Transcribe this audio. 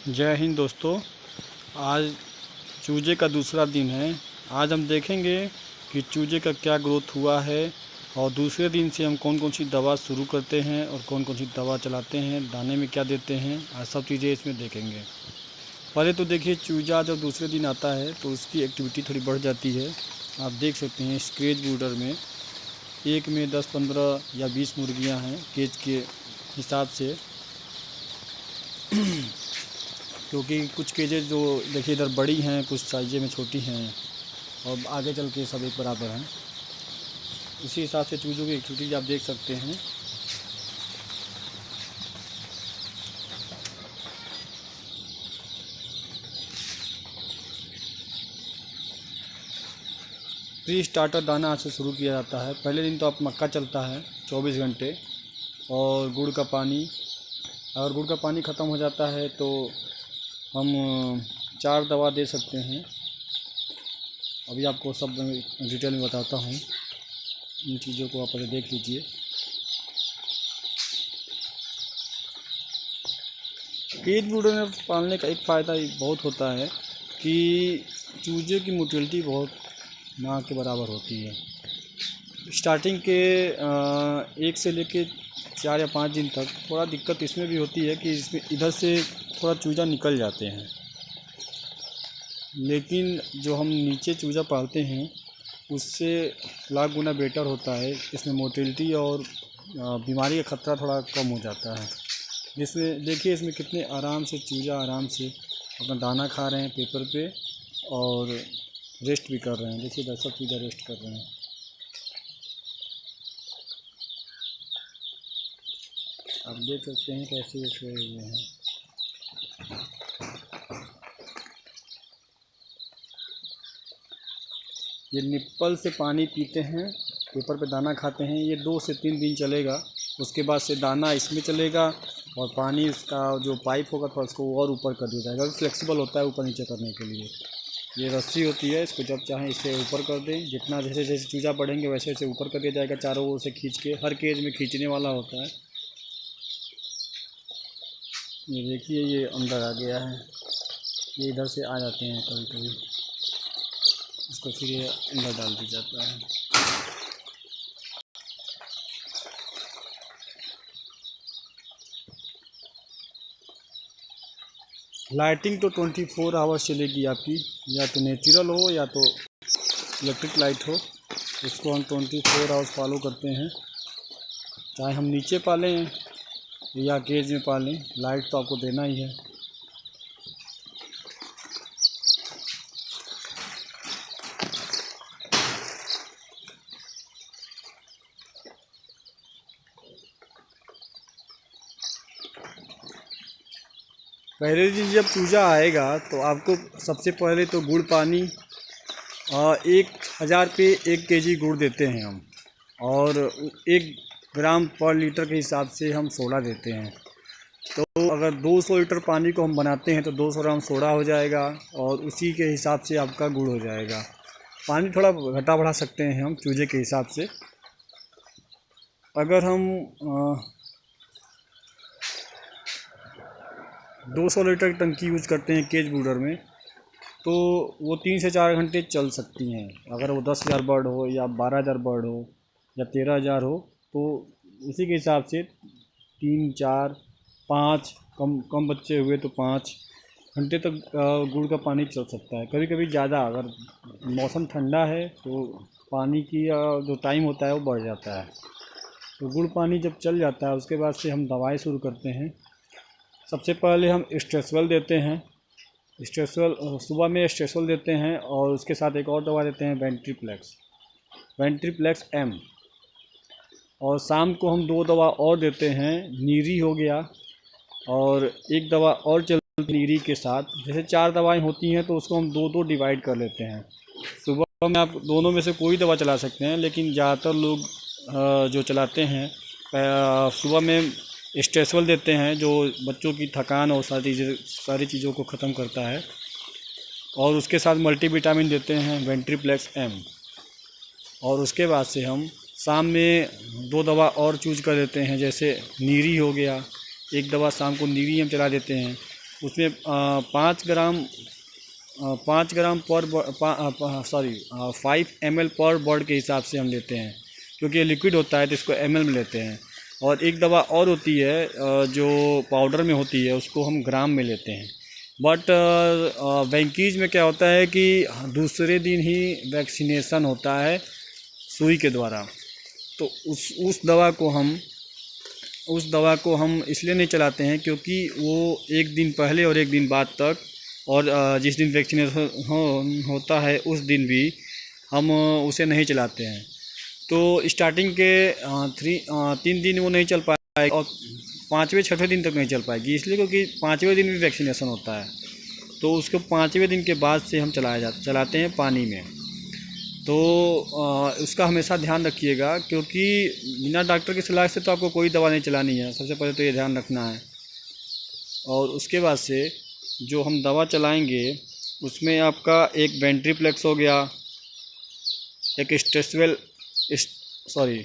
जय हिंद दोस्तों। आज चूजे का दूसरा दिन है। आज हम देखेंगे कि चूजे का क्या ग्रोथ हुआ है और दूसरे दिन से हम कौन कौन सी दवा शुरू करते हैं और कौन कौन सी दवा चलाते हैं, दाने में क्या देते हैं, आज सब चीज़ें इसमें देखेंगे। पहले तो देखिए, चूजा जब दूसरे दिन आता है तो उसकी एक्टिविटी थोड़ी बढ़ जाती है। आप देख सकते हैं इस केज ब्रूडर में एक में 10-15 या 20 मुर्गियाँ हैं केज के हिसाब से। क्योंकि कुछ केजेस जो देखिए इधर बड़ी हैं, कुछ साइज़ में छोटी हैं और आगे चल के सब एक बराबर हैं। इसी हिसाब से चूज़ों की एक्टिविटीज आप देख सकते हैं। प्री स्टार्टर दाना आज से शुरू किया जाता है। पहले दिन तो आप मक्का चलता है 24 घंटे और गुड़ का पानी। अगर गुड़ का पानी ख़त्म हो जाता है तो हम 4 दवा दे सकते हैं। अभी आपको सब डिटेल में बताता हूँ, इन चीज़ों को आप पहले देख लीजिए। केज ब्रूडर में पालने का एक फ़ायदा बहुत होता है कि चूजे की मोटिलिटी बहुत ना के बराबर होती है। स्टार्टिंग के 1 से लेके 4 या 5 दिन तक थोड़ा दिक्कत इसमें भी होती है कि इसमें इधर से थोड़ा चूजा निकल जाते हैं, लेकिन जो हम नीचे चूजा पालते हैं उससे लाख गुना बेटर होता है। इसमें मोटिलिटी और बीमारी का खतरा थोड़ा कम हो जाता है। जिसमें देखिए इसमें कितने आराम से चूजा आराम से अपना दाना खा रहे हैं पेपर पे और रेस्ट भी कर रहे हैं। देखिए सब चूजा रेस्ट कर रहे हैं। आप देख सकते हैं कैसे ये सोए हुए हैं। ये निप्पल से पानी पीते हैं, पेपर पे दाना खाते हैं। ये 2 से 3 दिन चलेगा, उसके बाद से दाना इसमें चलेगा और पानी उसका जो पाइप होगा थोड़ा उसको और ऊपर कर दिया जाएगा। फ्लेक्सिबल होता है ऊपर नीचे करने के लिए। ये रस्सी होती है, इसको जब चाहें इससे ऊपर कर दें। जितना जैसे जैसे चूजा बढ़ेंगे वैसे वैसे ऊपर कर दिया जाएगा, चारों ओर से खींच के। हर केज में खींचने वाला होता है। ये देखिए ये अंदर आ गया है। ये इधर से आ जाते हैं कभी कभी, इसको फिर ये अंदर डाल दिया जाता है। लाइटिंग तो 24 आवर्स चलेगी आपकी, या तो नेचुरल हो या तो इलेक्ट्रिक लाइट हो। इसको हम 24 आवर्स फॉलो करते हैं, चाहे हम नीचे पालें या केज में पालें, लाइट तो आपको देना ही है। पहले दिन जब चूजा आएगा तो आपको सबसे पहले तो गुड़ पानी 1000 पे 1 केजी गुड़ देते हैं हम, और 1 ग्राम पर लीटर के हिसाब से हम सोडा देते हैं। तो अगर 200 लीटर पानी को हम बनाते हैं तो 200 ग्राम सोडा हो जाएगा और उसी के हिसाब से आपका गुड़ हो जाएगा। पानी थोड़ा घटा बढ़ा सकते हैं हम चूजे के हिसाब से। अगर हम 200 लीटर की टंकी यूज करते हैं केज ब्रूडर में तो वो 3 से 4 घंटे चल सकती हैं। अगर वो 10,000 बर्ड हो या 12,000 बर्ड हो या 13,000 हो तो उसी के हिसाब से 3, 4, 5, कम बच्चे हुए तो 5 घंटे तक गुड़ का पानी चल सकता है। कभी कभी ज़्यादा, अगर मौसम ठंडा है तो पानी की जो टाइम होता है वो बढ़ जाता है। तो गुड़ पानी जब चल जाता है उसके बाद से हम दवाई शुरू करते हैं। सबसे पहले हम स्ट्रेसवेल देते हैं। स्ट्रेसवेल सुबह में स्ट्रेसवेल देते हैं और उसके साथ एक और दवा देते हैं वेंट्रीप्लेक्स एम। और शाम को हम 2 दवा और देते हैं, नीरी हो गया और एक दवा और चलती नीरी के साथ। जैसे 4 दवाएं होती हैं तो उसको हम 2-2 डिवाइड कर लेते हैं। सुबह में आप दोनों में से कोई दवा चला सकते हैं, लेकिन ज़्यादातर लोग जो चलाते हैं सुबह में स्ट्रेसवेल देते हैं, जो बच्चों की थकान और सारी चीज़ों को ख़त्म करता है। और उसके साथ मल्टीविटामिन देते हैं वेंट्रीप्लेक्स एम। और उसके बाद से हम शाम में 2 दवा और चूज कर देते हैं, जैसे नीरी हो गया। एक दवा शाम को नीरी हम चला देते हैं उसमें 5 ग्राम पर 5 ml पर बर्ड के हिसाब से हम लेते हैं, क्योंकि ये लिक्विड होता है तो इसको ml में लेते हैं। और एक दवा और होती है जो पाउडर में होती है, उसको हम ग्राम में लेते हैं। बट वेंकीज में क्या होता है कि दूसरे दिन ही वैक्सीनेशन होता है सुई के द्वारा, तो उस दवा को हम इसलिए नहीं चलाते हैं क्योंकि वो एक दिन पहले और एक दिन बाद तक, और जिस दिन वैक्सीनेशन होता है उस दिन भी हम उसे नहीं चलाते हैं। तो स्टार्टिंग के 3 दिन वो नहीं चल पाएगी, और 5वें 6वें दिन तक नहीं चल पाएगी, इसलिए क्योंकि 5वें दिन भी वैक्सीनेशन होता है। तो उसको 5वें दिन के बाद से हम चलाते हैं पानी में। तो उसका हमेशा ध्यान रखिएगा, क्योंकि बिना डॉक्टर की सलाह से तो आपको कोई दवा नहीं चलानी है, सबसे पहले तो ये ध्यान रखना है। और उसके बाद से जो हम दवा चलाएंगे उसमें आपका एक वेंट्रीप्लेक्स हो गया, एक स्ट्रेसवेल सॉरी